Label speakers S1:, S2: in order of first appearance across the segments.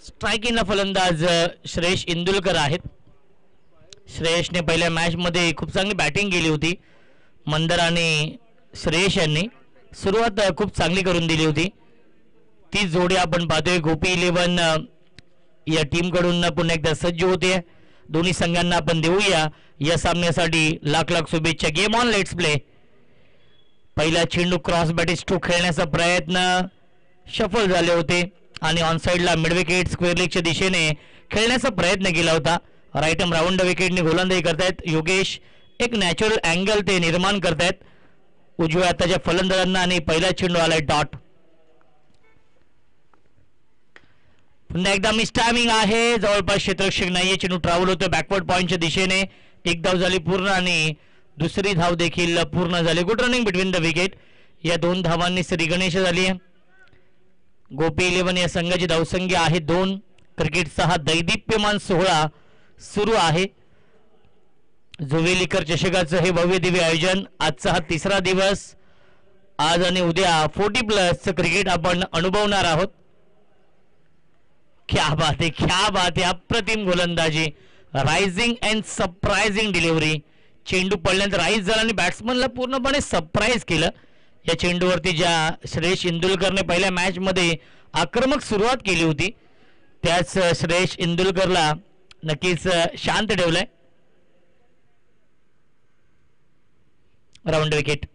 S1: स्ट्रायकिंगला फलंदाज श्रेयश इंदुलकर आहेत. श्रेयशने पहिल्या मॅच मध्ये खूप चांगली बॅटिंग केली होती. मंदार आणि श्रेयश यांनी सुरुवात खूप चांगली करून दिली होती. ती जोडी आपण पाहतोय. गोपी 11 या टीम कडून पुन्हा एकदा सज्ज होते. दोन्ही संघांना आपण देऊया या सामन्यासाठी लाख लाख शुभेच्छा. Game on, let's play. पहिला चेंडू क्रॉस बॅटी स्ट्रोक खेळण्याचा प्रयत्न सफल झाले होते आणि ऑन साइडला मिड विकेट स्क्वेअर लेगच्या दिशेने खेळण्याचा प्रयत्न केला होता. राईट आर्म राऊंड विकेटने गोलंदाजी करतायत योगेश. एक नॅचरल अँगल ते निर्माण करतायत उजव्या हाताच्या फलंदाजांना आणि पहिला चेंडू आलाय डॉट. पुन्हा एकदा मिस टायमिंग आहे. जवळपास क्षेत्ररक्षक नाहीये. चेंडू ट्रॅव्हल होतो बॅकवर्ड पॉइंटच्या दिशेने. एक धाव झाली पूर्ण आणि दुसरी धाव देखील पूर्ण झाली. Good running between the wicket. या 2 धावांनी श्रीगणेश झाली आहे. गोपी 11 या संघाची धावसंख्या आहे 2. क्रिकेटचा हा दैदिप्यमान सोहळा सुरू आहे. जुवेलीकर चषकाचं हे भव्य दिव्य आयोजन. आजचा हा 3रा दिवस. आज आणि उद्या 40+ क्रिकेट आपण अनुभवणार आहोत. क्या बात है, क्या बात है. अप्रतिम गोलंदाजी, रायझिंग अँड सरप्रायझिंग डिलिव्हरी. चेंडू पडल्यानंतर राईज झाला आणि बॅट्समनला पूर्णपणे सरप्राईज केलं. या चेंडूवरती ज्या श्रेयश इंदुलकरने पहिल्या मॅच मध्ये आक्रमक सुरुवात केली होती त्याच श्रेयश इंदुलकरला नक्कीच शांत ठेवलंय. राऊंड विकेट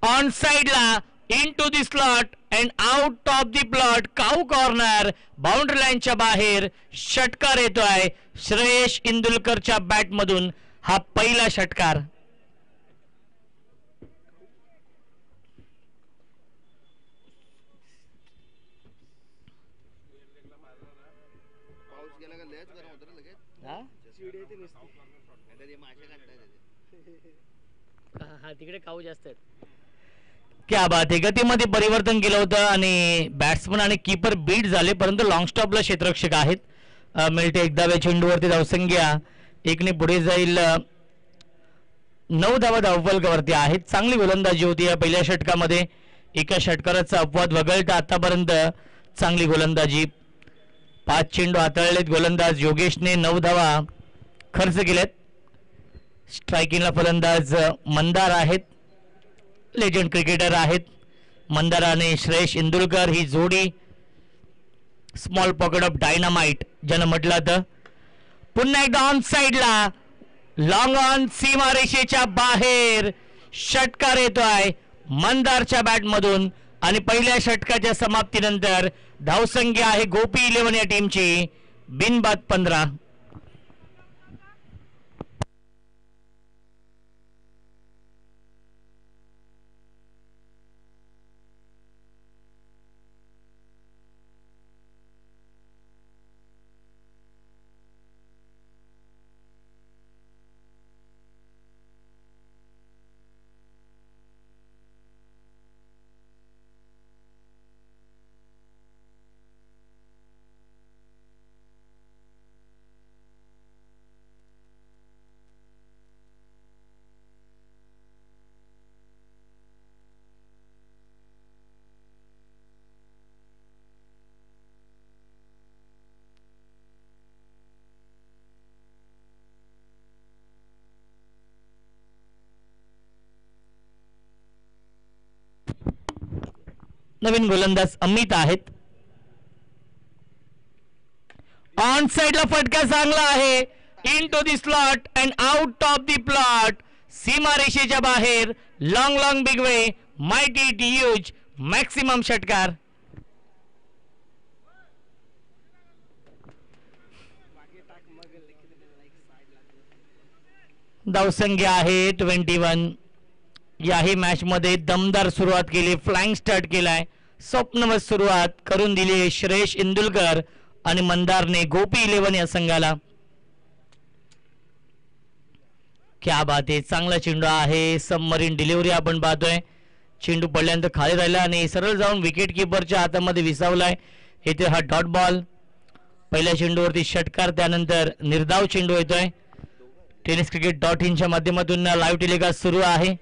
S1: ऑन साइडला into the slot and out of the plot. Cow corner boundary लाईनच्या बाहेर षटकार येतोय श्रेयश इंदुलकरच्या बॅट मधून. हा पहिला षटकार. तिकडे काऊ जास्त आहेत. क्या बात आहे. गतीमध्ये परिवर्तन केलं होतं आणि बॅट्समन आणि कीपर बीट झाले परंतु लॉंग स्टॉपला क्षेत्ररक्षक आहेत. मिळते एकदा चेंडूवरती धावसंख्या 1ने पुढे जाईल. 9 धावा धावफलकावरती आहेत. चांगली गोलंदाजी होती या पहिल्या षटकामध्ये. एका षटकाराचा अपवाद वगळता आतापर्यंत चांगली गोलंदाजी. 5 चेंडू हाताळलेत गोलंदाज योगेशने. 9 धावा खर्च केल्यात. स्ट्रायकिंगला फलंदाज मंदार आहेत. लेजंड क्रिकेटर आहेत मंदार आणि श्रेयश इंदुलकर. ही जोडी स्मॉल पॉकेट ऑफ डायनामाइट ज्यानं म्हटलं तर. पुन्हा एकदा ऑन साइडला लॉंग ऑन सीमा रेषेच्या बाहेर षटकार येतोय मंदारच्या बॅट मधून आणि पहिल्या षटकाच्या समाप्तीनंतर धावसंख्या आहे गोपी 11 या टीमची बिनबाद 15. नवीन गोलंदाज अमित आहेत. ऑन साइडला फटका चांगला आहे. Into the slot and out of the plot. सीमा रेषेच्या बाहेर. Long long big way mighty hit huge maximum षटकार. धावसंख्या आहे 21. याही मॅच मध्ये दमदार सुरुवात केली. फ्लाइंग स्टार्ट केलाय. स्वप्नवत सुरुवात करून दिली श्रेयश इंदुलकर आणि मंदारने गोपी 11 या संघाला. क्या बात आहे. चांगला चेंडू आहे. सबमरीन डिलिव्हरी आपण पाहतोय. चेंडू पडल्यानंतर खाली राहिला आणि सरळ जाऊन विकेट किपरच्या हातामध्ये विसावलाय. इथे हा डॉट बॉल. पहिल्या चेंडूवरती षटकार त्यानंतर निर्धाव चेंडू येतोय. टेनिस क्रिकेट .in च्या माध्यमातून लाईव्ह टेलिकास्ट सुरू आहे.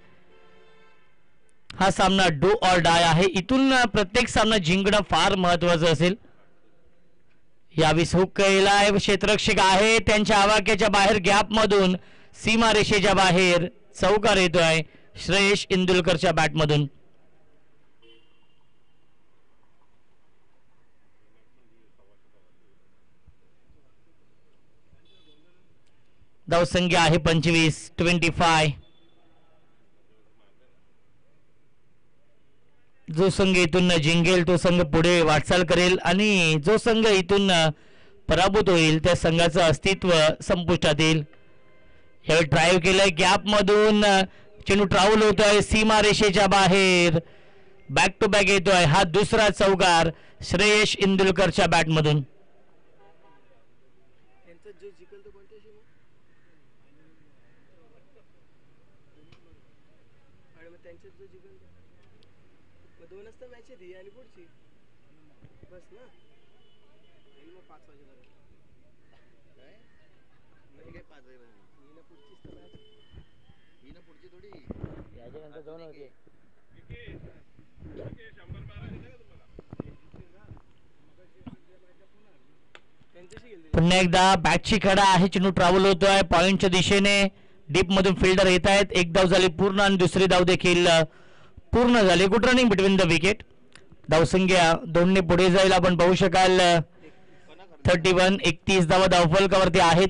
S1: हा सामना डू ऑर डाय आहे. इथून प्रत्येक सामना जिंकणं फार महत्वाचं असेल. यावेळेस हुक केला आहे, क्षेत्ररक्षक आहे त्यांच्या आवाक्याच्या बाहेर गॅप मधून सीमारेषेच्या बाहेर चौकार येतोय श्रेयश इंदुलकरच्या बॅटमधून. धावसंख्या आहे 25. जो संघ इथून जिंकेल तो संघ पुढे वाटचाल करेल आणि जो संघ इथून पराभूत होईल त्या संघाचं अस्तित्व संपुष्टात येईल. यावेळी ड्राईव्ह केलंय गॅप मधून चेंडू ट्रॅव्हल होतोय सीमारेषेच्या बाहेर. बॅक टू बॅक येतोय हा दुसरा चौकार श्रेयश इंदुलकरच्या बॅटमधून. पुन्हा एकदा बॅटची कडा आहे. चेंडू ट्रॅव्हल होतोय पॉइंटच्या दिशेने. डीप मधून फिल्डर येत आहेत. एक धाव झाली पूर्ण आणि दुसरी धाव देखील पूर्ण झाली. Good running between the wicket. धावसंख्या 2 ने पुढे जाईल आपण पाहू शकाल. 31 धावा धावफलकावरती आहेत.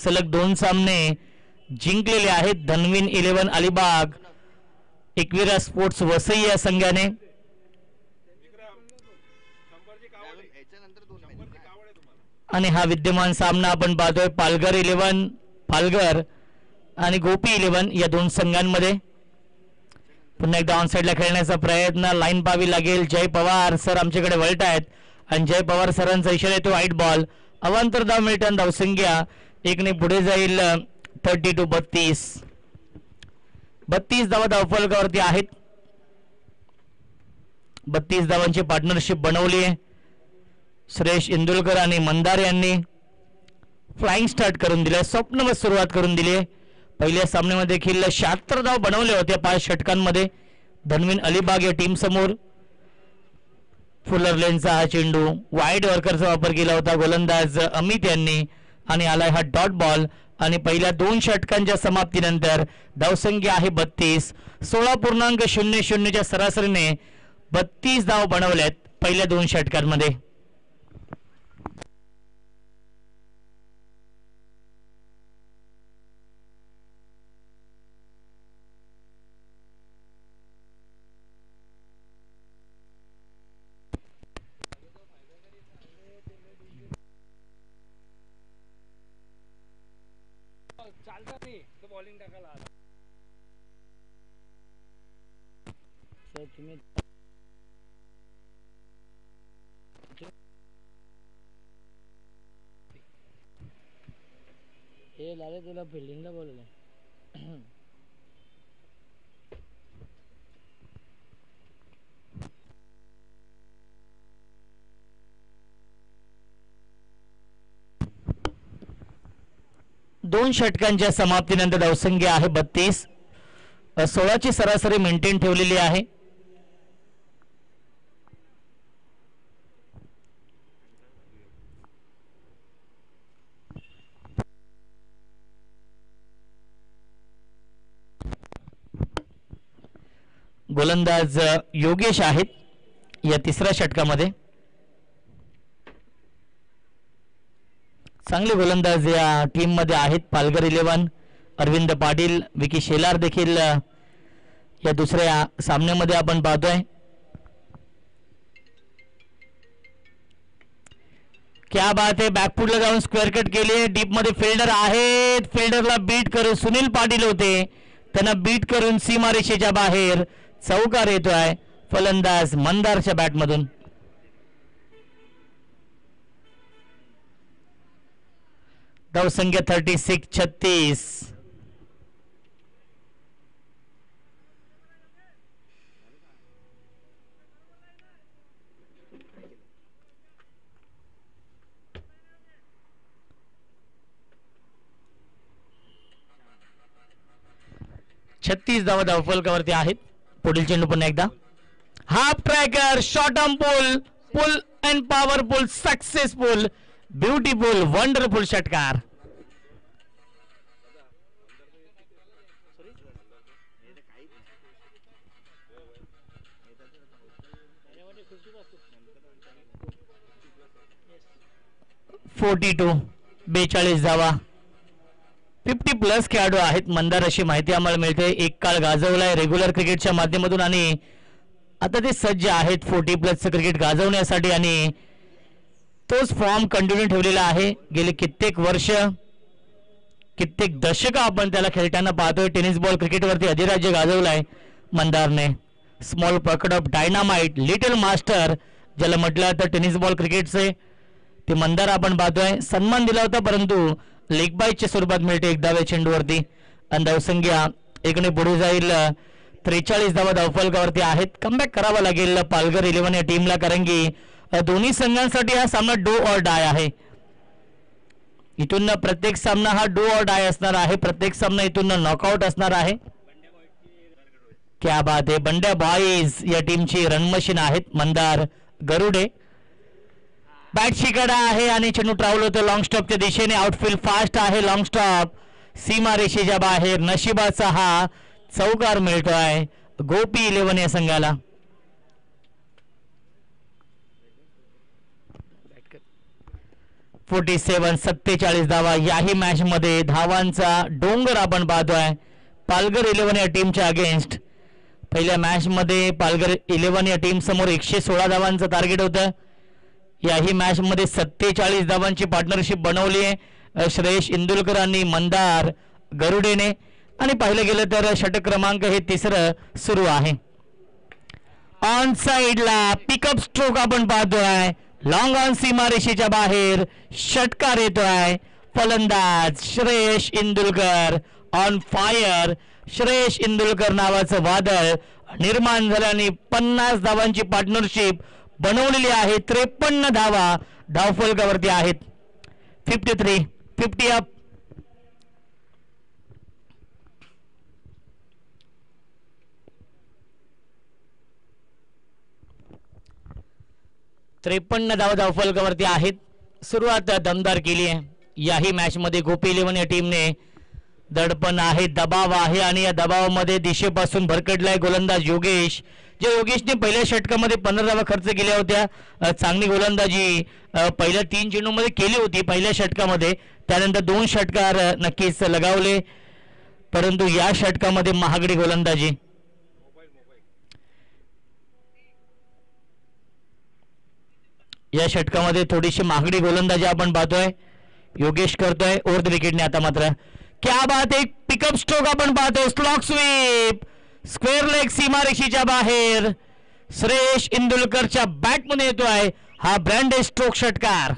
S1: सलग 2 सामने जिंकलेले आहेत धनवीन 11 अलिबाग एकविरा स्पोर्ट्स वसई या संघाने. आणि हा विद्यमान सामना आपण पाहतोय पालघर 11 पालघर आणि गोपी 11 या 2 संघांमध्ये. पुन्हा एकदा ऑन साईडला खेळण्याचा प्रयत्न. लाईन पाहावी लागेल. जय पवार सर आमच्याकडे वळत आहेत आणि जय पवार सरांचा इशारा येतो व्हाईट बॉल. अवांतर धाव मिळताना धावसंख्या 1 ने पुढे जाईल. 32 32 धावा धावफलकावरती आहेत. 32 धावांची पार्टनरशिप बनवली आहे. श्रेयश इंदुलकर आणि मंदार यांनी फ्लाइंग स्टार्ट करून दिले. स्वप्नवत सुरुवात करून दिली. पहिल्या सामन्यामध्ये देखील 76 धाव बनवले होते 5 षटकांमध्ये धनवीन अलिबाग या टीम समोर. फुलर लेनचा हा चेंडू वाईड वर्करचा वापर केला होता गोलंदाज अमित यांनी आणि आलाय हा डॉट बॉल. आणि पहिल्या 2 षटकांच्या समाप्तीनंतर धावसंख्या आहे 32. 16.00 च्या सरासरीने 32 धाव बनवल्यात पहिल्या 2 षटकांमध्ये. हे लाले तुला फिल्डिंगला बोलवलं. दोन षटकांच्या समाप्तीनंतर धावसंख्या आहे 32. 16 ची सरासरी मेंटेन ठेवलेली आहे. गोलंदाज योगेश आहेत या तिसऱ्या षटकामध्ये. चांगले गोलंदाज या टीम मध्ये आहेत. पालघर 11 अरविंद पाटील विकी शेलार देखील या दुसऱ्या सामन्यामध्ये आपण पाहतोय. क्या बात आहे. बॅकफुटला जाऊन स्क्वेअर कट केले. डीप मध्ये फिल्डर आहेत. फिल्डरला बीट करून सुनील पाटील होते त्यांना बीट करून सीमारेषेच्या बाहेर चौकार येतोय फलंदाज मंदारच्या बॅटमधून. धावसंख्या 36. धावा धावफलकावरती आहेत. पुढील चेंडू पुन्हा एकदा half tracker short arm pull and powerful successful beautiful wonderful षटकार. .42 42 धावा. 50+ खेळाडू आहेत मंदार अशी माहिती आम्हाला मिळते. एक काळ गाजवलाय रेग्युलर क्रिकेटच्या माध्यमातून आणि आता ते सज्ज आहेत 40+ क्रिकेट गाजवण्यासाठी आणि तोच फॉर्म कंटिन्यू ठेवलेला आहे. गेले कित्येक वर्ष कित्येक दशक आपण त्याला खेळताना पाहतोय. टेनिस बॉल क्रिकेटवरती अधिराज्य गाजवलाय मंदारने. Small pocket of dynamite little master ज्याला म्हटलं तर टेनिस बॉल क्रिकेटचे ते मंदार आपण पाहतोय. सन्मान दिला होता परंतु लेग बायच्या स्वरूपात मिळते एक धावे चेंडूवरती आणि धावसंख्या एकने पुढे जाईल. 43 धावा धावफलकावरती आहेत. कमबॅक करावा लागेल पालघर 11 या टीमला कारण की दोन्ही संघांसाठी हा सामना डू ऑर डाय आहे. इथून प्रत्येक सामना हा डू ऑर डाय असणार आहे. प्रत्येक सामना इथून नॉकआउट असणार आहे. क्या बात आहे. बंड्या बॉईज या टीमची रणमशीन आहेत मंदार गरुडे. बॅट शिकाडा आहे आणि चेंडू ट्रॅव्हल होतो लॉंग स्टॉपच्या दिशेने. आउटफील्ड फास्ट आहे. लॉंग स्टॉप सीमा रेषेच्या बाहेर. नशिबाचा हा चौकार मिळतोय गोपी 11 या संघाला. .47 धावा. याही मॅच मध्ये धावांचा डोंगर आपण पाहतोय पालघर 11 या टीमच्या अगेन्स्ट. पहिल्या मॅच मध्ये पालघर 11 या टीम समोर 116 धावांचं टार्गेट होतं. याही मॅच मध्ये 47 धावांची पार्टनरशिप बनवली आहे श्रेयश इंदुलकर आणि मंदार गरुडेने आणि पाहिलं गेलं तर षटक क्रमांक हे तिसरं सुरू आहे. ऑन साइडला पिकअप स्ट्रोक आपण पाहतोय. लॉंग ऑन सीमा रेषेच्या बाहेर षटकार येतोय. फलंदाज श्रेयश इंदुलकर ऑन फायर. श्रेयश इंदुलकर नावाचं वादळ निर्माण झाल्याने 50 धावांची पार्टनरशिप बनवलेली आहे. 53 धावा धावफलकावरती आहेत. 53 50 अप. धावा धावफलकावरती आहेत. सुरुवात दमदार केली आहे. याही मॅच मध्ये गोपी 11 या टीमने दडपण आहे दबाव आहे आणि या दबावामध्ये दिशेपासून भरकटलाय गोलंदाज योगेश. जे योगेशने पहिल्या षटकामध्ये 15 धावा खर्च केल्या होत्या. चांगली गोलंदाजी पहिल्या 3 चेंडूमध्ये केली होती पहिल्या षटकामध्ये. त्यानंतर 2 षटकार नक्कीच लगावले परंतु या षटकामध्ये महागडी गोलंदाजी. या षटकामध्ये थोडीशी महागडी गोलंदाजी आपण पाहतोय योगेश करतोय ओव्हर द विकेटने. आता मात्र क्या बात. एक पिकअप स्ट्रोक आपण पाहतोय. स्लॉक स्वीप स्क्वेअर लेग सीमारेषेच्या बाहेर. श्रेयश इंदुलकरच्या बॅटमध्ये येतोय हा ब्रँडेड स्ट्रोक षटकार.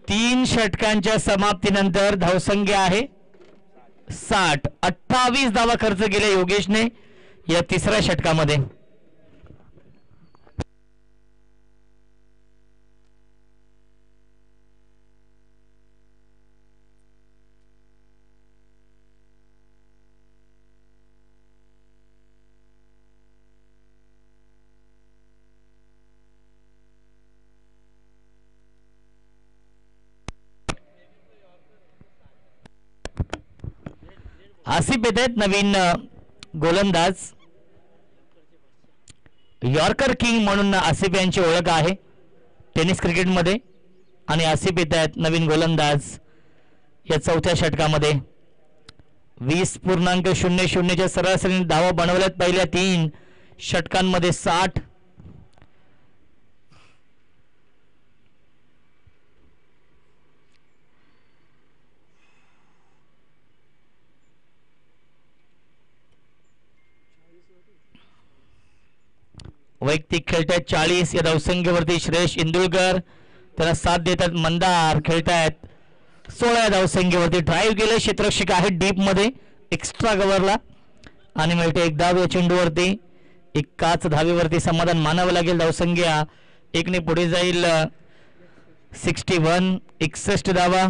S1: तीन षटकांच्या समाप्तीनंतर धावसंख्या आहे 60. 28 धावा खर्च केले योगेशने या तिसऱ्या षटकामध्ये. आसिफ येत आहेत नवीन गोलंदाज. यॉर्कर किंग म्हणून आसिफ यांची ओळख आहे टेनिस क्रिकेटमध्ये आणि आसिफ येत आहेत नवीन गोलंदाज या चौथ्या षटकामध्ये. 20.00च्या सरासरीने धावा बनवल्यात पहिल्या 3 षटकांमध्ये. 60. वैयक्तिक खेळतायत 40 या धावसंख्येवरती श्रेयश इंदुलकर. त्याला साथ देतात मंदार खेळतायत 16 या धावसंख्येवरती. ड्राईव्ह केलं क्षेत्ररक्षक आहे डीप मध्ये एक्स्ट्रा कव्हरला आणि मिळते एक धाव या चेंडूवरती. एकाच धावेवरती समाधान मानावं लागेल. धावसंख्या एकने पुढे जाईल. 61 61 धावा,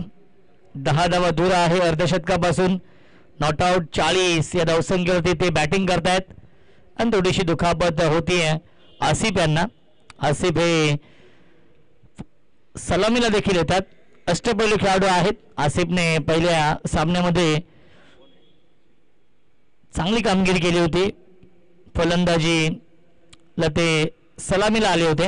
S1: 10 धावा दूर आहे अर्धशतकापासून. नॉट आउट 40 या धावसंख्येवरती ते बॅटिंग करतायत आणि थोडीशी दुखापत होतीये आसिफ यांना. आसिफ हे सलामीला देखील येतात. अष्टपैलू खेळाडू आहेत. आसिफने पहिल्या सामन्यामध्ये चांगली कामगिरी केली होती. फलंदाजीला ते सलामीला आले होते.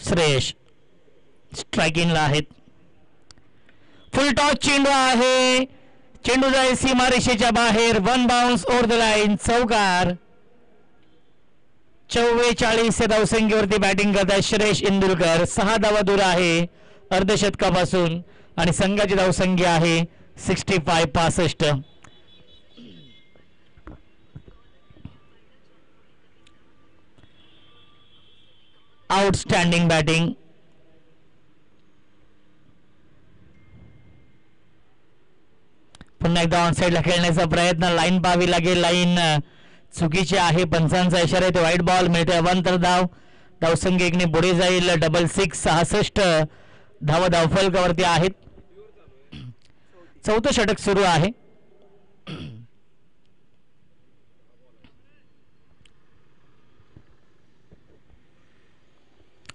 S1: श्रेयस स्ट्रायकिंगला आहेत. फुल टॉस चेंडू आहे. चेंडू जाईल सीमारेषेच्या बाहेर. One bounce over the line. चौकार. 44 या धावसंख्येवरती बॅटिंग करताय श्रेयस इंदुरकर. 6 धावा दूर आहे अर्धशतकापासून आणि संघाची धावसंख्या आहे 65. Outstanding batting. पुन्हा एकदा ऑन साईडला खेळण्याचा प्रयत्न. लाईन पाहावी लागेल. लाईन चुकीची आहे. पंचांचा इशारा आहे. व्हाईट बॉल मिळते. अवांतर धाव. धावसंख्या एकने पुढे जाईल. 66 66 धावा धावफलकावरती आहेत. चौथं षटक सुरू आहे.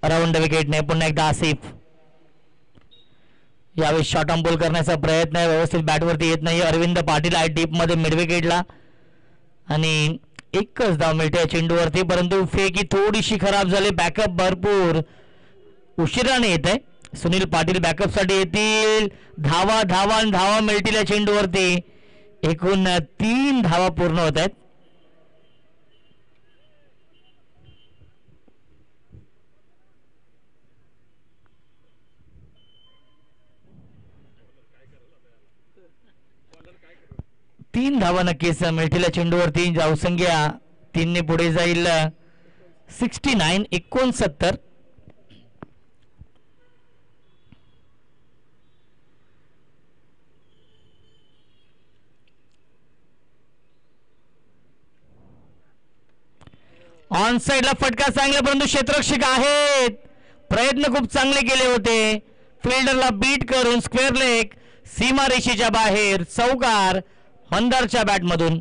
S1: राऊंड विकेटने पुन्हा एकदा आसिफ. यावेळी शॉर्ट ऑन बॉल करण्याचा प्रयत्न आहे. व्यवस्थित बॅटवरती येत नाही. अरविंद पाटील आहे डीप मध्ये मिड विकेटला आणि एकच धाव मिळते या चेंडूवरती. परंतु फेकी थोडीशी खराब झाली. बॅकअप भरपूर उशिराने येत आहे. सुनील पाटील बॅकअप साठी येतील. धावा धावा धावा मिळतील या चेंडूवरती. एकूण 3 धावा पूर्ण होत आहेत. तीन धावा नक्कीच मिळतील या चेंडूवरती. धावसंख्या 3 ने पुढे जाईल. 69 69. ऑन साइडला फटका चांगला परंतु क्षेत्ररक्षक आहेत. प्रयत्न खूप चांगले केले होते. फिल्डरला बीट करून स्क्वेअर लेग सीमारेषेच्या बाहेर. चौकार मंदारच्या बॅटमधून.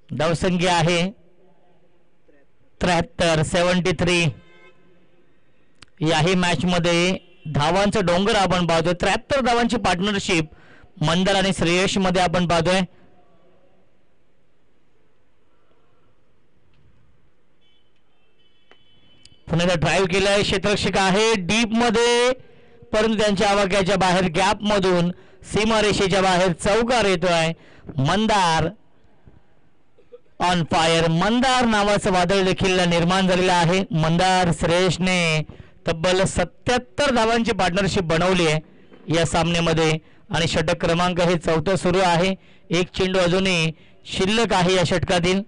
S1: धावसंख्या आहे 73 73. याही मॅच मध्ये धावांचा डोंगर आपण पाहतोय. 73 धावांची पार्टनरशिप मंदार आणि श्रेयस मध्ये आपण पाहतोय. पुन्हा ड्राईव्ह केलाय. क्षेत्ररक्षक आहे डीप मध्ये परंतु त्यांच्या आवाक्याच्या बाहेर गॅप मधून सीमारेषेच्या बाहेर चौकार येतोय. Mandar on fire. मंदार नावाचं वादळ देखील निर्माण झालेलं आहे. मंदार श्रेयसने तब्बल 77 धावांची पार्टनरशिप बनवली आहे या सामन्यामध्ये आणि षटक क्रमांक हे 4थं सुरू आहे. एक चेंडू अजूनही शिल्लक आहे या षटकातील.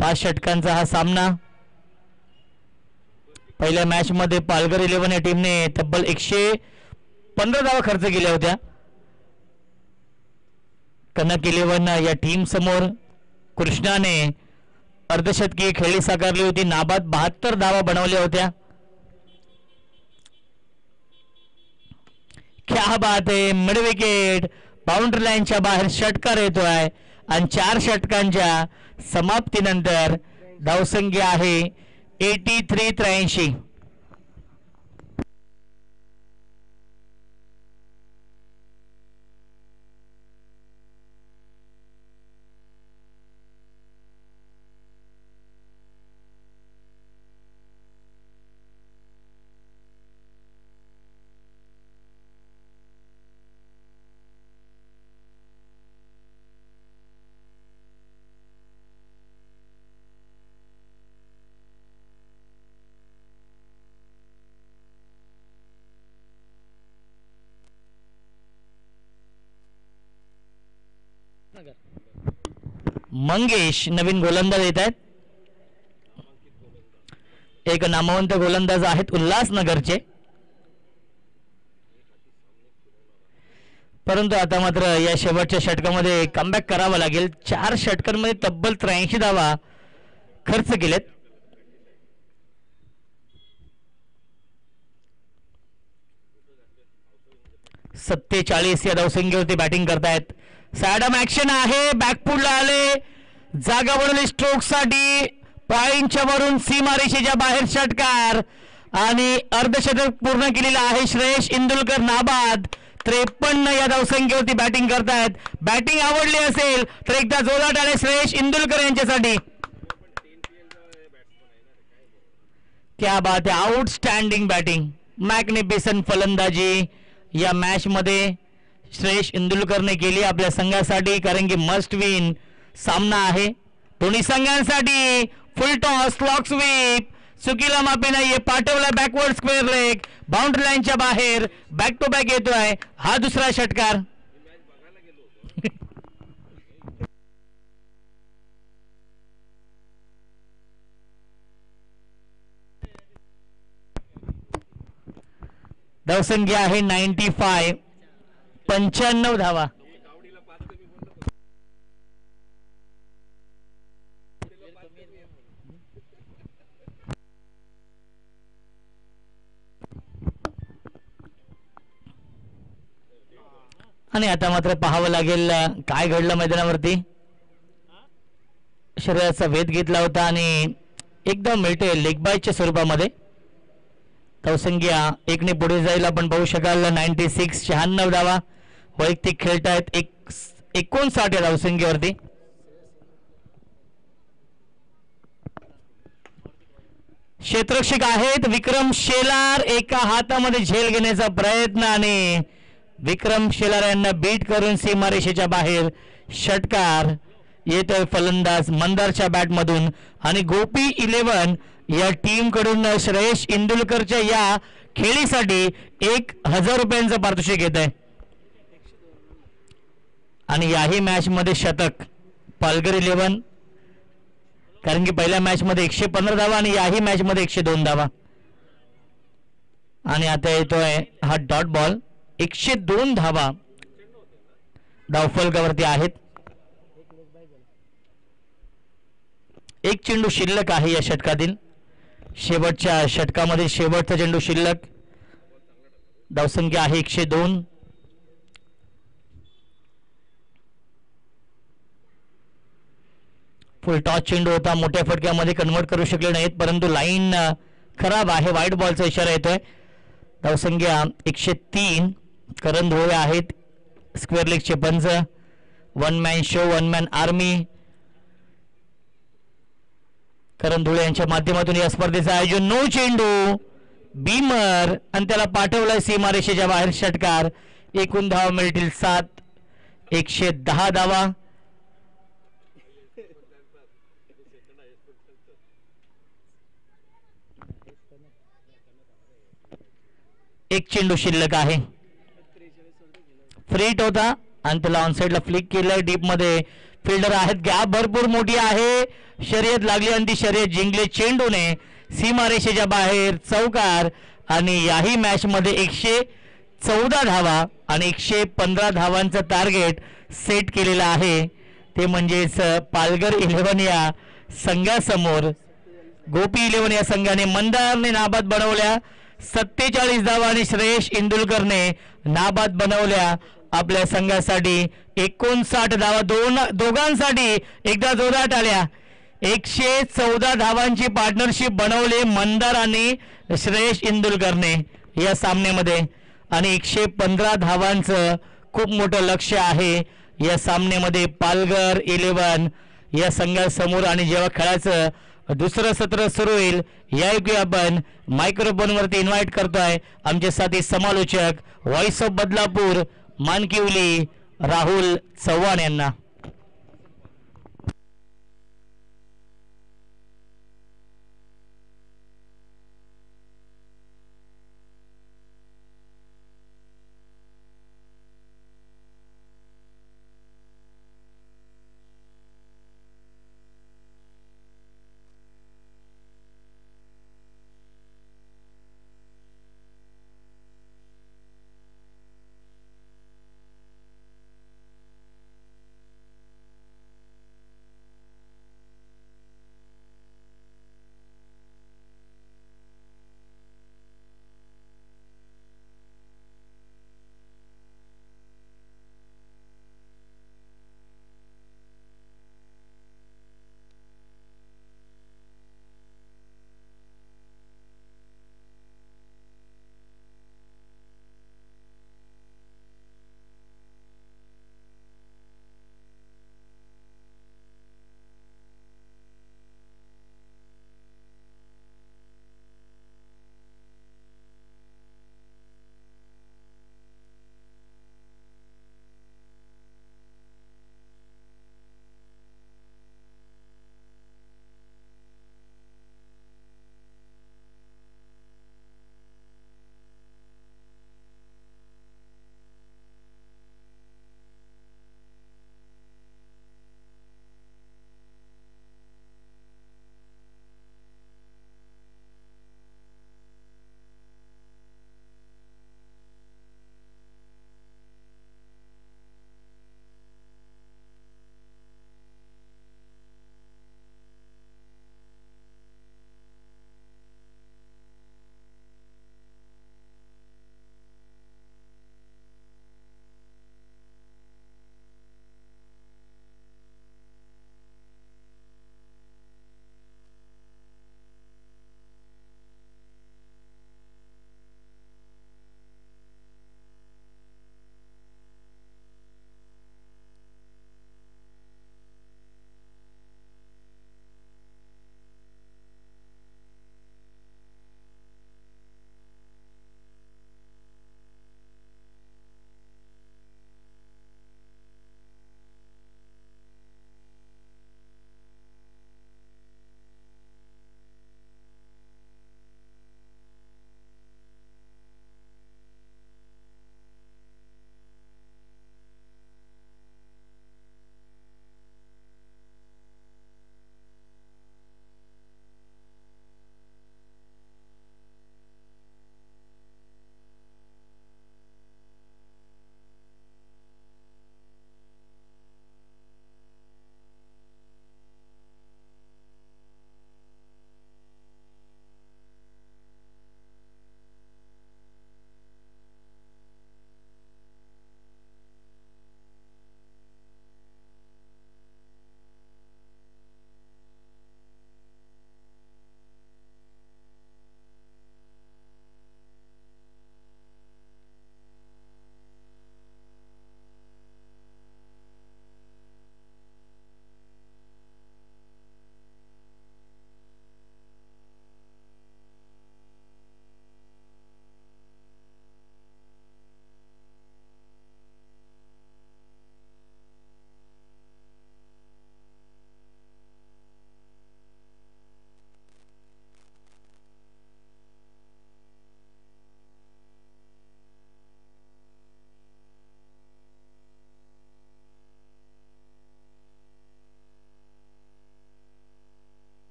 S1: 5 षटकांचा हा सामना. पहिल्या मॅच मध्ये पालघर 11 या टीमने तब्बल 115 धावा खर्च केल्या होत्या. कनक 11 या टीम समोर कृष्णाने अर्धशतकीय खेळी साकारली होती. नाबाद 72 धावा बनवल्या होत्या. क्या बात आहे. मिड विकेट बाउंड्री लाईनच्या बाहेर षटकार येतोय आणि 4 षटकांच्या समाप्तीनंतर धावसंख्या आहे 83 83. मंगेश नवीन गोलंदाज येत आहेत. एक नामवंत गोलंदाज आहेत उल्हासनगरचे, परंतु आता मात्र या शेवटच्या षटकामध्ये कमबॅक करावा लागेल. 4 षटकांमध्ये तब्बल 83 धावा खर्च केलेत. सत्तेचाळीस या धावसंख्येवरती बॅटिंग करतायत. सॅडम ऍक्शन आहे, बॅकफुटला आले, जागा बनवली स्ट्रोक साठी, पॉइंटच्या वरून सीमारेषेच्या बाहेर षटकार आणि अर्धशतक पूर्ण केलेला आहे श्रेयश इंदुलकर नाबाद. 53 या धावसंख्येवरती बॅटिंग करतायत. बॅटिंग आवडली असेल तर एकदा जोरात आले श्रेयश इंदुलकर यांच्यासाठी. क्या बात आहे, आउटस्टँडिंग बॅटिंग, मॅग्निफिसंट फलंदाजी या मॅच मध्ये श्रेयश इंदुलकरने केली आपल्या संघासाठी, कारण की मस्ट विन सामना आहे दोन्ही संघांसाठी. फुल टॉस, स्लॉक स्वीप, चुकीला माफी नाहीये, पाठवला बॅकवर्ड स्क्वेअर लेग, बाउंड्री लाईनच्या बाहेर, बॅक टू बॅक येतोय हा दुसरा षटकार. धावसंख्या आहे 95, 95 धावा. आणि आता मात्र पाहावं लागेल काय घडलं मैदानावरती. शरीराचा वेध घेतला होता आणि एकदम मिळते लेग बायच्या स्वरूपामध्ये. धावसंख्या 1 ने पुढे जाईल आपण पाहू शकाल. 96, 96 धावा वैयक्तिक खेळतायत 59 या धावसंख्येवरती. क्षेत्ररक्षक आहेत विक्रम शेलार, एका हातामध्ये झेल घेण्याचा प्रयत्न आणि विक्रम शेलार यांना बीट करून सीमारेषेच्या बाहेर षटकार येतोय फलंदाज मंदारच्या बॅटमधून. आणि गोपी 11 या टीम कडून श्रेयश इंदुलकरच्या या खेळीसाठी 1000 रुपयांचं पारितोषिक येत आहे. आणि याही मॅच मध्ये शतक पालघर 11, कारण की पहिल्या मॅच मध्ये 115 धावा आणि याही मॅच मध्ये 102 धावा. आणि आता येतोय हा डॉट बॉल, 102 धावा धावफलकावरती आहेत. एक चेंडू शिल्लक आहे या षटकातील, शेवटच्या षटकामध्ये शेवटचा चेंडू शिल्लक. धावसंख्या आहे 102. फुल टॉस चेंडू होता, मोठ्या फटक्यामध्ये कन्वर्ट करू शकले नाहीत, परंतु लाईन खराब आहे, व्हाईट बॉलचा इशारा येतोय. धावसंख्या 103. करण धोळे आहेत स्क्वेअर लेगचे पंच. One man show, one man army. Karan Dhule यांच्या माध्यमातून या स्पर्धेचं आयोजन. नो चेंडू, बीमर आणि त्याला पाठवलाय सीमारेषेच्या बाहेर षटकार. एकूण धावा मिळतील 7, 110 धावा. एक चेंडू शिल्लक आहे. फ्रीट होता आणि त्याला ऑनसाइडला फ्लिक केलंय. डीप मध्ये फिल्डर आहेत, गॅप भरपूर मोठी आहे, शर्यत लागली आणि ती शर्यत जिंकली चेंडूने सीमारेषेच्या बाहेर चौकार. आणि याही मॅच मध्ये 114 धावा आणि 115 धावांचं टार्गेट सेट केलेलं आहे. ते म्हणजेच पालघर 11 या संघासमोर गोपी 11 या संघाने मंदारने नाबाद बनवल्या 47 धावा आणि श्रेयश इंदुलकरने नाबाद बनवल्या आपल्या संघासाठी 59 धावा. दोघांसाठी एकदा जोरात आल्या. 114 धावांची पार्टनरशिप बनवली मंदार आणि श्रेयश इंदुलकरने या सामन्यामध्ये. आणि 115 धावांचं खूप मोठं लक्ष आहे या सामन्यामध्ये पालघर 11 या संघासमोर. आणि जेव्हा खेळाचं दुसरं सत्र सुरू होईल याऐकूया आपण मायक्रोफोनवरती इन्व्हाइट करतोय आमचे साथी समालोचक व्हॉइस ऑफ बदलापूर मानकिवली राहुल चव्हाण यांना.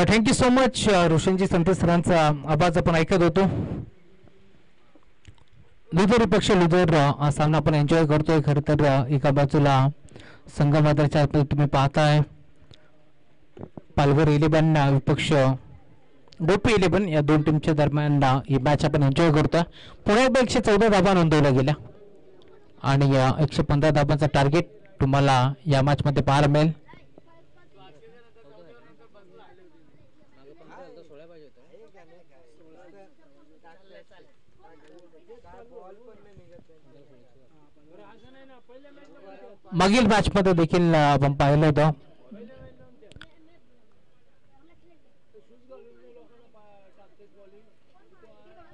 S2: थँक्यू सो मच रोशनजी संत सरांचा आवाज आपण ऐकत होतो. लुधर विपक्ष लुधर सामना आपण एन्जॉय करतोय. खरं तर एका बाजूला संगमनेरच्या तुम्ही पाहताय पालघर 11 विपक्ष गोपी 11 या दोन टीमच्या दरम्यान ही मॅच आपण एन्जॉय करतोय. पुण्यात 114 धावा नोंदवल्या गेल्या आणि 115 धावांचा टार्गेट तुम्हाला या मॅच मध्ये पाहायला मिळेल. मागील मॅच मध्ये देखील आपण पाहिलं होतं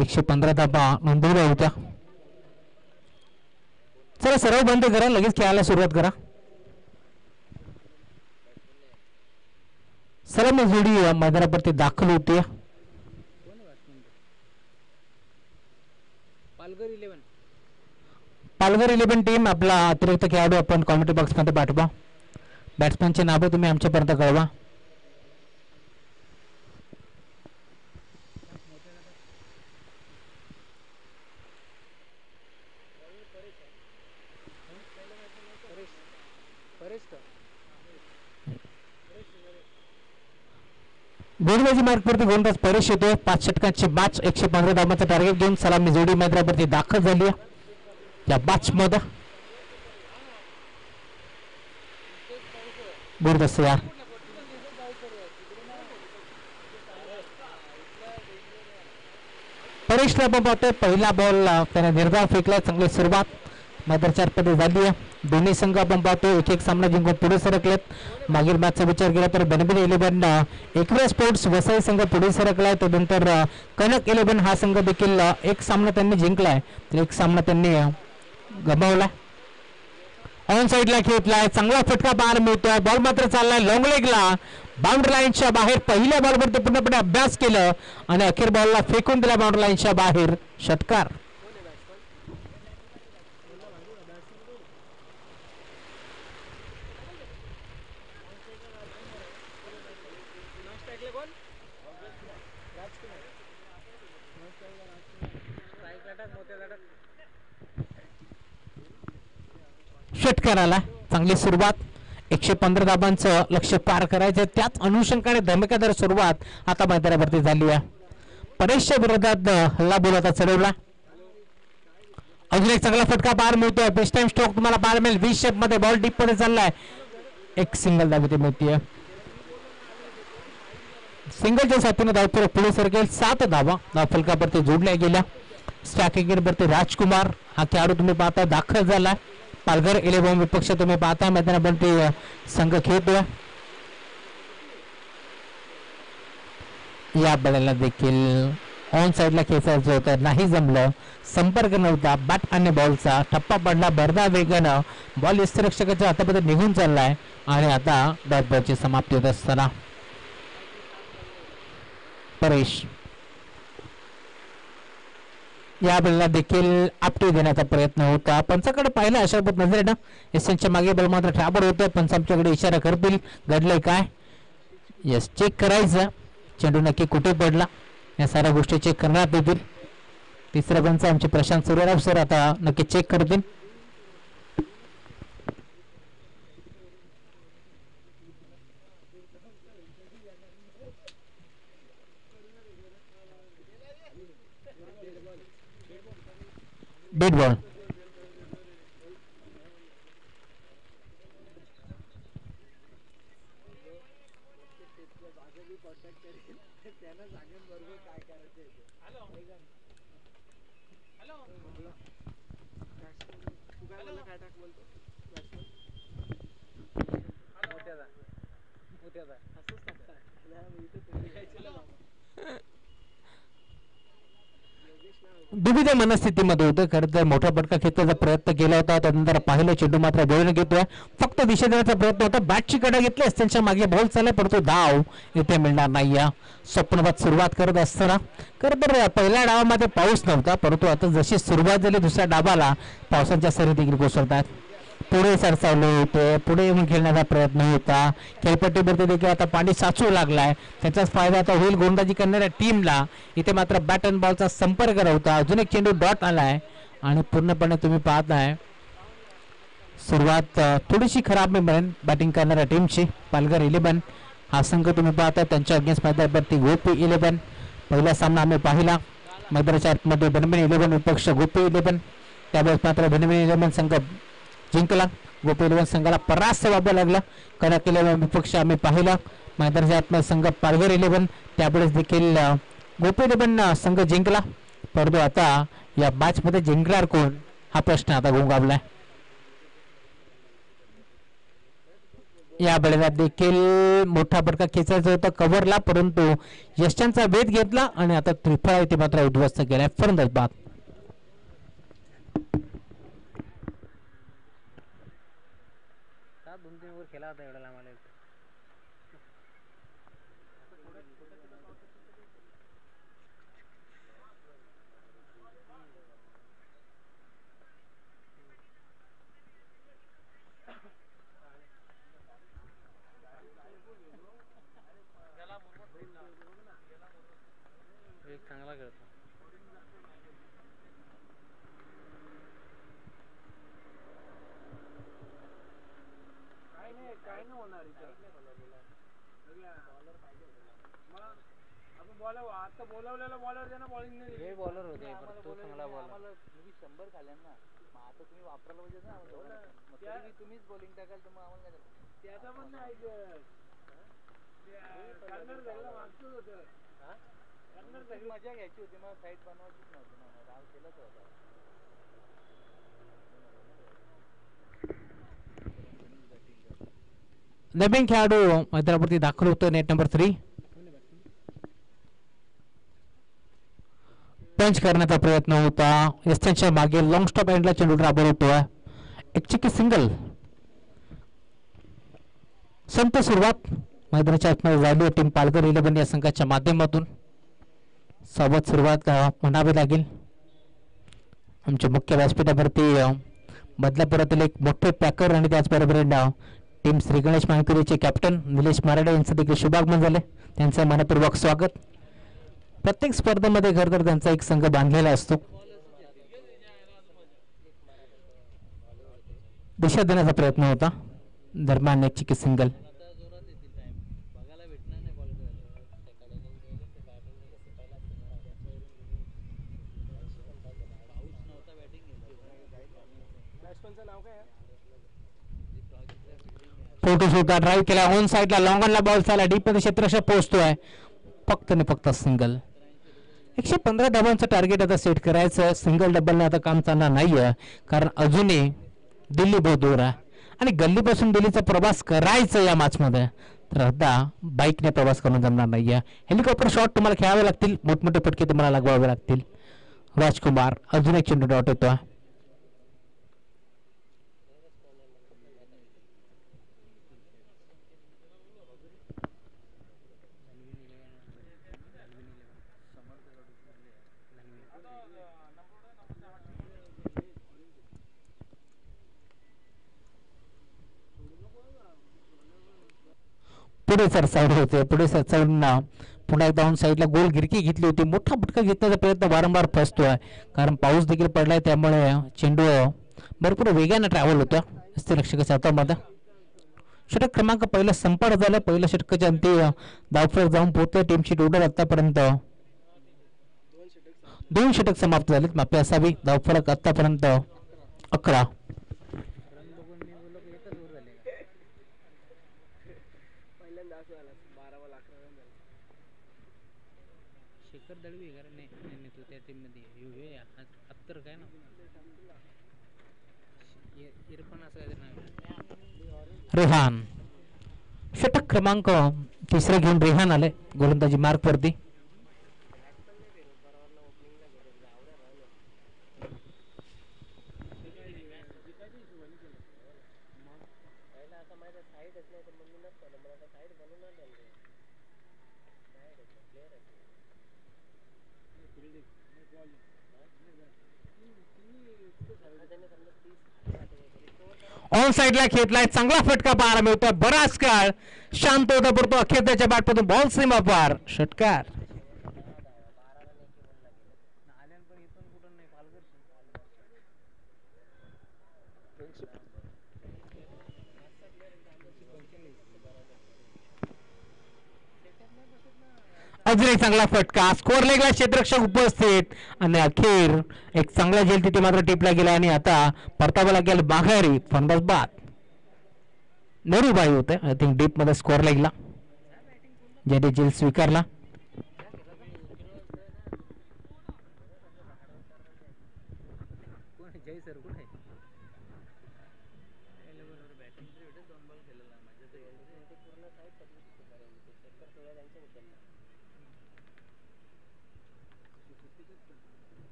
S2: 115 धावा नोंदवल्या होत्या. चला सर्व बंद करा, लगेच खेळायला सुरुवात करा. सलामी जोडी मैदानावरती दाखल होते. पालघर 11 टीम आपला अतिरिक्त खेळाडू आपण कॉमेंट्री बॉक्स मध्ये पाठवा. बॅट्समॅनचे नाव तुम्ही आमच्यापर्यंत कळवा. गोलबाजी मार्कवरती गोलंदाज परेश येतोय. 5 षटकांची मॅच 115 धावांचा टार्गेट घेऊन सलामी जोडी मैदानावरती दाखल झाली या मॅच मध्ये. गोलंदाज यार परेशला आपण पाहतोय पहिला बॉल त्याने निर्धाव फेकला. चांगली सुरुवात मैदानाच्या मध्ये झाली आहे. दोन्ही संघ आपण पाहतो एक एक सामना जिंकून पुढे सरकलेत. मागील मॅचचा विचार केला तर बेनिफिट 11 एकविरा स्पोर्ट्स वसई संघ पुढे सरकलाय. त्यानंतर कनक 11 हा संघ देखील एक सामना त्यांनी जिंकलाय तर एक सामना त्यांनी गमावला. ऑन साइडला खेळलाय. चांगला फटका पाहायला मिळतोय. बॉल मात्र चाललाय लॉंग लेगला. बाउंड्री लाईनच्या बाहेर पहिल्या बॉलवर पूर्णपणे अभ्यास केलं आणि अखेर बॉलला फेकून दिला बाउंड्री लाईनच्या बाहेर. षटकार. षटकाराला चांगली सुरुवात. 115 धाबांचं लक्ष्य पार करायचं. त्याच अनुषंगाने धमाकेदार सुरुवात आता मैदानावरती झाली आहे. परेशच्या विरोधात हल्ला बोल आता चढवला. अजून एक चांगला फटका पाहायला मिळतोय. बेस्ट टाइम स्ट्रोक तुम्हाला पाहायला मिळेल. व्ही शेप मध्ये बॉल डीप मध्ये चाललाय. एक सिंगल धाव इथे मिळतीये. सिंगलच्या साथीने धावफलक पुढे सरकेल. 7 धावा धावफलकावरती जोडल्या गेल्या. स्ट्रायकिंगवरती राजकुमार हा खेळाडू तुम्ही पाहता दाखल झाला. पालघर 11 विपक्ष तुम्ही पाहता मैदानावरती संघ खेळतोय. या बॉलला देखील ऑन साइडला खेचायचं होतं, नाही जमलं. संपर्क नव्हता. बॅट आणि बॉलचा ठप्पा पडला. भरदा वेगानं बॉल यष्टिरक्षकाच्या हातामध्ये निघून चाललाय आणि आता डॉट बॉलची समाप्ती होत असताना परेश या बॉलला देखील आपटी देण्याचा प्रयत्न होता. पंचाकडे पाहिलं अशाबत नजरेनं एसएनच्या मागे बॉल मात्र ठाबर होतं. पंच आमच्याकडे इशारा करतील. घडलंय काय यस चेक करायचं. चेंडू नक्की कुठे पडला या साऱ्या गोष्टी चेक करण्यात येतील. तिसरा पंच आमचे प्रशांत सूर्यराव सर आता नक्की चेक करतील. Dead ball. दुविधा मनस्थितीमध्ये होतं. खरं तर मोठा फटका खेचण्याचा प्रयत्न केला होता. त्यानंतर पाहिलं चेंडू मात्र बोलून घेतोय. फक्त दिशा देण्याचा प्रयत्न होता. बॅटची कडा घेतली त्यांच्या मागे बॉल चालला परंतु धाव इथे मिळणार नाही. स्वप्नवाद सुरुवात करत असताना खरं तर पहिल्या डावामध्ये पाऊस नव्हता परंतु आता जशी सुरुवात झाली दुसऱ्या डावाला पावसाच्या सरी देखील कोसळतात. पुढे सरसावले होते, पुढे येऊन खेळण्याचा प्रयत्न होता. खेळपट्टीवरती देखील आता पाणी साचू लागलाय, त्याचाच फायदा आता होईल गोलंदाजी करणाऱ्या टीमला. इथे मात्र बॅट अँड बॉलचा संपर्क नव्हता. अजून एक चेंडू डॉट आलाय आणि पूर्णपणे तुम्ही पाहताय सुरुवात थोडीशी खराब मी म्हणेन बॅटिंग करणाऱ्या टीमची. पालघर 11 हा संघ तुम्ही पाहता त्यांच्या अगेन्स्ट मैदानावरती गोपी 11. पहिला सामना आम्ही पाहिला मैदानाच्या आतमध्ये बेनबिन 11 विपक्ष गोपी 11. त्यावेळेस मात्र बेनबिन 11 संघ जिंकला. गोपी 11 संघाला परास्त व्हावं लागला. कडक 11 विपक्ष आम्ही पाहिला मैदानाच्या आतमध्ये संघ पालघर 11. त्यावेळेस देखील गोपी 11 संघ जिंकला. परंतु आता या मॅचमध्ये जिंकणार कोण हा प्रश्न आता गोंगावलाय. या बळीला देखील मोठा फटका खेचायचा होता कव्हरला, परंतु यशांचा वेध घेतला आणि आता त्रिफळा इथे मात्र उद्ध्वस्त केलाय फलंदाज बाद.
S1: चांगला खेळतो. काय नाही होणार आता बोलावलेला बॉलर ज्यांना बॉलिंग नाही बॉलर होते तो चांगला बॉलर. तुम्ही 100 खाल्या ना, मग आता तुम्ही वापरायला पाहिजे ना. तुम्हीच बॉलिंग टाकाल तर मग आम्हाला काय त्याचा पण नाही मागतच होतं. मजा घ्यायची होती, मग साईड बनवायचीच नव्हती ना, राव केलाच होता.
S2: नवीन खेळाडू मैदानावरती दाखल होतो नेट नंबर 3. पंच करण्याचा प्रयत्न होता. एस्टनच्या मागे लॉंग स्टॉप एंडला चेंडू राबवतोय. एक चिक्की सिंगल. संत सुरुवात मैदानाच्या आतमध्ये झाली टीम पालघर 11 या संघाच्या माध्यमातून. सोबत सुरुवात म्हणावी लागेल. आमच्या मुख्य व्यासपीठावरती बदलापुरातील एक मोठे पॅकर आणि त्याचबरोबर टीम श्री गणेश मांगुरेचे कॅप्टन निलेश माराडे यांचं देखील शुभागमन झाले. त्यांचं मनपूर्वक स्वागत. प्रत्येक स्पर्धेमध्ये खरं तर त्यांचा एक संघ बांधलेला असतो. दिशा देण्याचा प्रयत्न होता दरम्यान एक चिकी सिंगल. फोटो शूटर ड्राईव्ह केला ऑन साईडला लॉंगॉनला बॉल चालला डीप मध्ये क्षेत्ररक्षक पोहोचतोय. फक्त आणि फक्त सिंगल. 115 धावांचं टार्गेट आता सेट करायचं. सिंगल डबलने आता काम चालणार नाहीये, कारण अजूनही दिल्ली बहुत दूर आहे आणि गल्लीपासून दिल्लीचा प्रवास करायचा या मॅचमध्ये तर आता बाईकने प्रवास करून जमणार नाहीये. हेलिकॉप्टर शॉट तुम्हाला खेळावे लागतील, मोठमोठे फटके तुम्हाला लागवावे लागतील. राजकुमार अजून एक चेंडू डॉट येतोय. पुढे सरसावले होते. पुढे सरसावून पुन्हा एकदा ऑन साईडला गोल गिरकी घेतली होती. मोठा फटका घेतण्याचा प्रयत्न वारंवार फसतोय, कारण पाऊस देखील पडलाय, त्यामुळे चेंडू भरपूर वेगाने ट्रॅव्हल होता रक्षकाच्या हातामध्ये. षटक क्रमांक पहिला संपार झाला. पहिल्या षटकाच्या अंती धावफलक जाऊन पोहोचले. टीमची टोटल आतापर्यंत 2 षटक समाप्त झालेत. माफी असावी. धावफलक आतापर्यंत 11. रेहान षटक क्रमांक 3 घेऊन रेहान आले गोलंदाजी मार्क वरती. ऑन साईडला खेळलाय, चांगला फटका पाहायला मिळतोय. बराच काळ शांत होता परंतु अखेर त्याच्या बॅटमधून बॉल सीमा पार. षटकार. अजून एक चांगला फटका, स्कोअर लेगला क्षेत्ररक्षक उपस्थित आणि अखेर एक चांगला झेल तिथे मात्र टिपला गेला आणि आता परतावा लागेल माघारी. फंडास बाद नेहरूबाई होते आय थिंक डीप मध्ये स्कोअर लेगला ज्याने झेल स्वीकारला.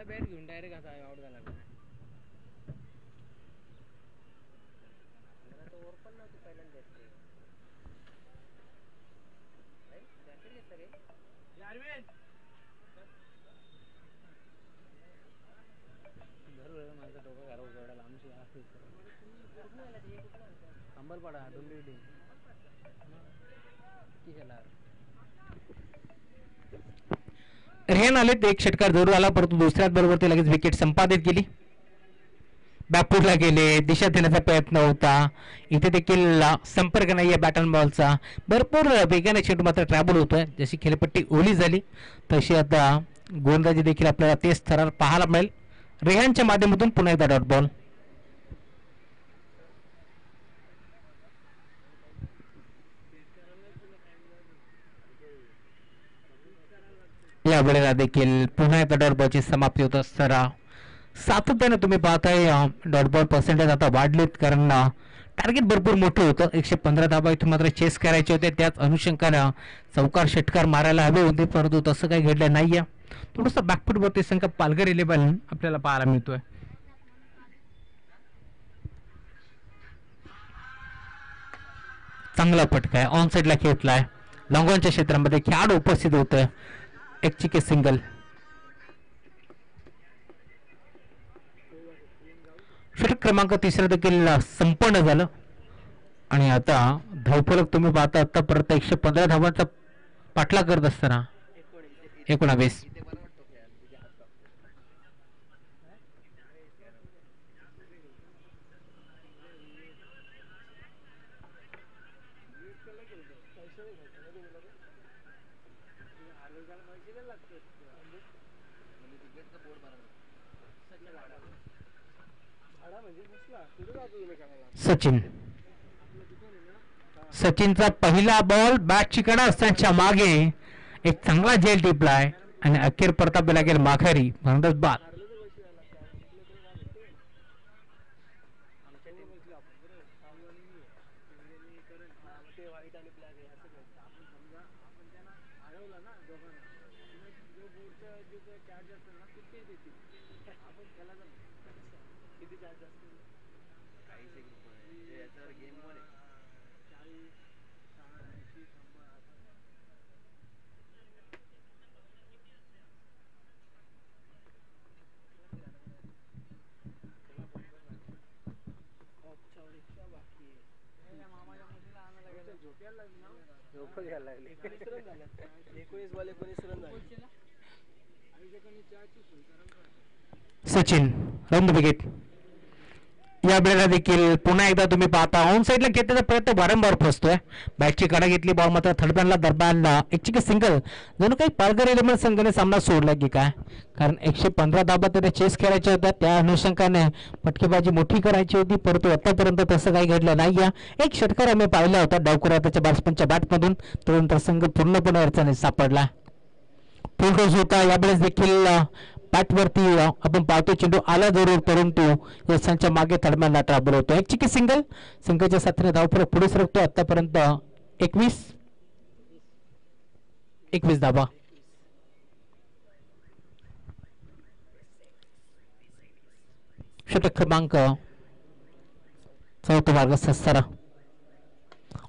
S3: बॅट घेऊन डायरेक्ट असा आउट झाला. अंबलपाडा डोंबिवली
S2: रेहन आले एक षटकार जरूर आला परंतु दुसऱ्याच बरोबर ते लगेच विकेट संपादित केली. बॅकफुटला गेले, दिशा देण्याचा प्रयत्न होता. इथे देखील संपर्क नाही आहे बॅटन बॉलचा. भरपूर वेगाने चेंडू मात्र ट्रॅव्हल होतोय. जशी खेळपट्टी ओली झाली तशी आता गोलंदाजी देखील आपल्याला तेच थरार पाहायला मिळेल. रेहानच्या माध्यमातून पुन्हा एकदा डॉट बॉल. या वेळेला देखील पुन्हा एकदा डॉट बॉलची समाप्ती होत असताना सातत्याने तुम्ही पाहताय डॉट बॉल पर्सेंटेज आता वाढलेत कारण टार्गेट भरपूर मोठं होतं. 115 धाबा इथून मात्र चेस करायचे होते. त्याच अनुषंगानं चौकार षटकार मारायला हवे होते परंतु तसं काही घडलं नाहीये. थोडंसं बॅकफुटवरती संघ पालघर 11 आपल्याला पाहायला मिळतोय. चांगला फटका आहे, ऑन साईडला खेळलाय. लॉंगॉनच्या क्षेत्रामध्ये खेळाडू उपस्थित होतं. एक चिके सिंगल. षटक क्रमांक 3 देखील संपन्न झालं आणि आता धावफलक तुम्ही पाहता आता परत 115 धावांचा पाठलाग करत असताना 19. सचिनचा पहिला बॉल बॅटची कडा असताना मागे एक चांगला झेल टिपलाय आणि अखेर प्रताप लागेल माघारी. फंडास बाद. Sachin run wicket. या वेळेला देखील पुन्हा एकदा तुम्ही पाहता ऑन साईडला घेतल्याचा प्रयत्न वारंवार फसतोय. बॅटची कडा घेतली, बॉल मात्र थडब्यानला दरम्यानला एक चिकी सिंगल. जणू काही पालघर 11 संघाने सामना सोडला की काय, कारण 115 धाबा त्याने चेस करायच्या होत्या. त्या अनुषंगाने फटकेबाजी मोठी करायची होती परंतु आतापर्यंत तसं काही घडलं नाही. एक षटकार आम्ही पाहिला होता डावकुरा त्याच्या बॅट्समनच्या बॅटमधून, त्यानंतर संघ पूर्णपणे अडचणीत सापडला. फुल टॉस होता. यावेळेस देखील बॅटवरती आपण पाहतो चेंडू आला जरूर परंतु यशांच्या मागे थडम्याला ट्रॅबल होतो. एक चिकी सिंगल. संघाच्या साथीने धावफलक पुढे सरकतो. आतापर्यंत 21 धाबा. षटक क्रमांक 4 मार्ग 17.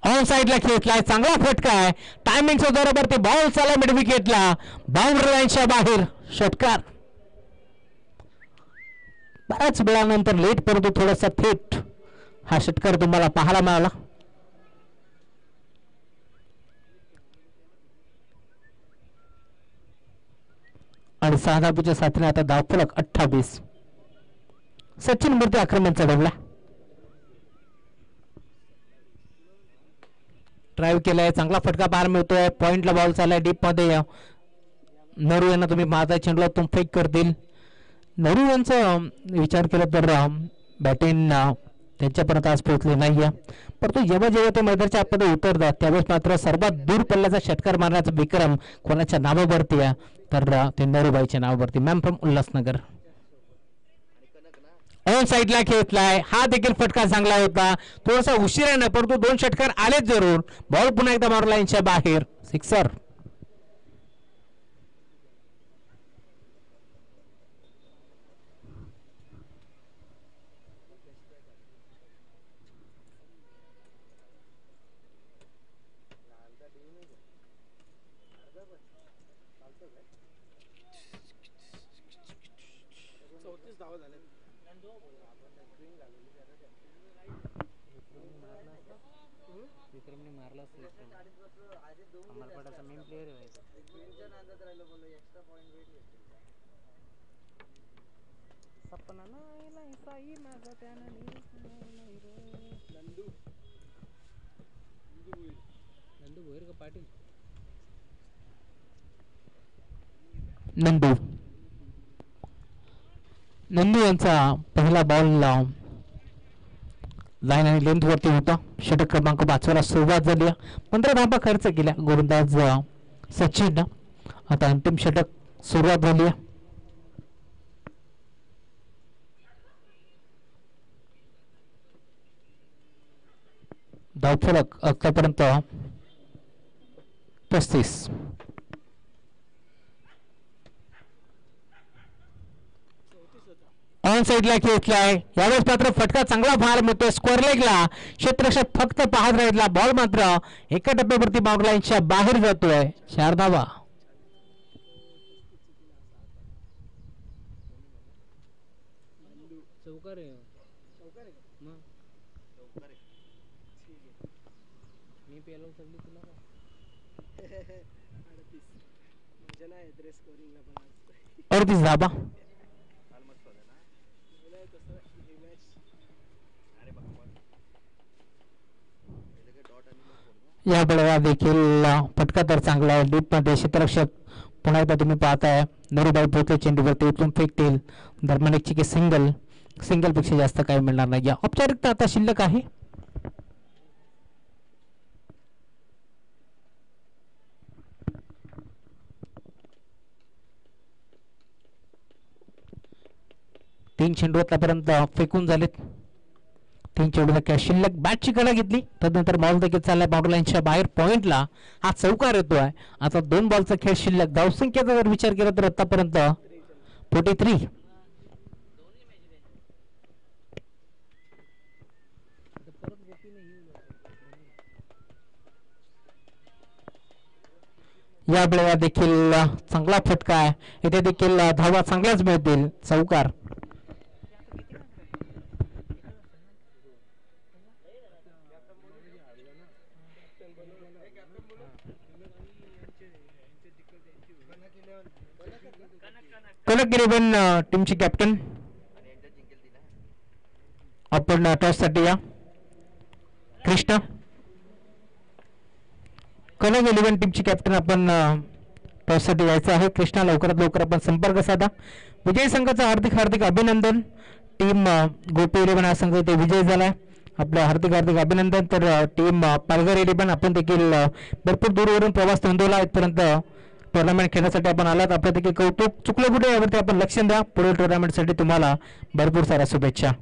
S2: ऑन साईडला खेचलाय, चांगला फटका आहे. टायमिंगच्या बरोबर ते बॉल चाला मिड विकेटला, बाउंड्री लाईनच्या बाहेर. षटकार. बऱ्याच वेळानंतर लेट परंतु थोडासा थेट हा षटकार तुम्हाला पाहायला मिळाला. आणि 6 धाबीच्या साथीने आता धावफलक 28. सचिन मूर्ती आक्रमण चढवला. ड्राईव्ह केलाय, चांगला फटका पाहायला मिळतोय. पॉइंटला बॉल चाललाय डीप मध्ये. नरू यांना तुम्ही माझा चेंडूला तुम फेक करतील. नरू यांचा विचार केला तर बॅटिंग त्यांच्यापर्यंत आज पोहोचले नाहीये. परंतु जेव्हा जेव्हा ते मैदानाच्या आतमध्ये उतरतात त्यावेळेस मात्र सर्वात दूर पल्ल्याचा षटकार मारण्याचा विक्रम कोणाच्या नावावरती आहे तर ते नरूबाईच्या नावावरती. Ma'am from Ulhasnagar. ऑन साईडला खेचलाय, हा देखील फटका चांगला होता. थोडासा उशिराने परंतु 2 षटकार आलेच जरूर. बॉल पुन्हा एकदा मारू लाईनच्या बाहेर. सिक्सर.
S3: विक्रमने मारला अंबरपाडाचा मेन प्लेअर आहे. सपना नाही साई माझा त्यानं नंदू भोयर का पाटील.
S2: नंदू यांचा पहिला बॉल लाईन आणि लेंथ वरती होता. षटक क्रमांक 5 ला सुरुवात झाली. 15 धाबा खर्च केल्या गोलंदाज सचिन. आता अंतिम षटक सुरुवात झाली. धावफलक आतापर्यंत 35. ऑन साईडला खेचलाय, यावेळेस मात्र फटका चांगला पाहायला मिळतोय. स्क्वेअर लेगला क्षेत्ररक्षक फक्त पाहत राहिला. बॉल मात्र एका टप्प्यावरती बाउंड लाईनच्या बाहेर जातोय. 4 धावा.
S3: चौकार आहे मी पेलो सगळी तुला
S2: 38 धाबा. या बळवा देखील फटका तर चांगला आहे. डीप मध्ये क्षेत्ररक्षक पुन्हा एकदा तुम्ही पाहताय. नरूबाई पोहोचले चेंडूवरती उचलून फेकतील. दरम्यान एक चिकी सिंगल पेक्षा जास्त काही मिळणार नाही. या औपचारिकता आता शिल्लक आहे. तीन चेंडू आतापर्यंत फेकून झालेत. 3 चेंडूला कॅच शिल्लक. बॅटची कडा घेतली तदनंतर बॉल देखील चाललाय बाउंड्री लाईनच्या बाहेर. पॉइंटला हा चौकार येतोय. आता 2 बॉलचा खेळ शिल्लक. धावसंख्येचा जर विचार केला तर आतापर्यंत 43. या वेळेला देखील चांगला फटका आहे. इथे देखील धावा चांगल्याच मिळतील. चौकार. कनक इलेव्हन टीमची कॅप्टन आपण टॉस साठी या. कृष्णा. कनक इलेव्हन टीमची कॅप्टन आपण टॉस साठी यायचं आहे. कृष्णा लवकरात लवकर आपण संपर्क साधा. विजय संघाचं हार्दिक अभिनंदन. टीम गोपी इलेव्हन हा संघ ते विजय झालाय. आपलं हार्दिक अभिनंदन. तर टीम पालघर इलेव्हन आपण देखील भरपूर दूरवरून प्रवास नोंदवला इथपर्यंत टुर्नामेंट खेळण्यासाठी आपण आलात. आपलं देखील कौतुक. चुकलं कुठे यावरती आपण लक्ष द्या. पुढील टुर्नामेंटसाठी तुम्हाला भरपूर साऱ्या शुभेच्छा.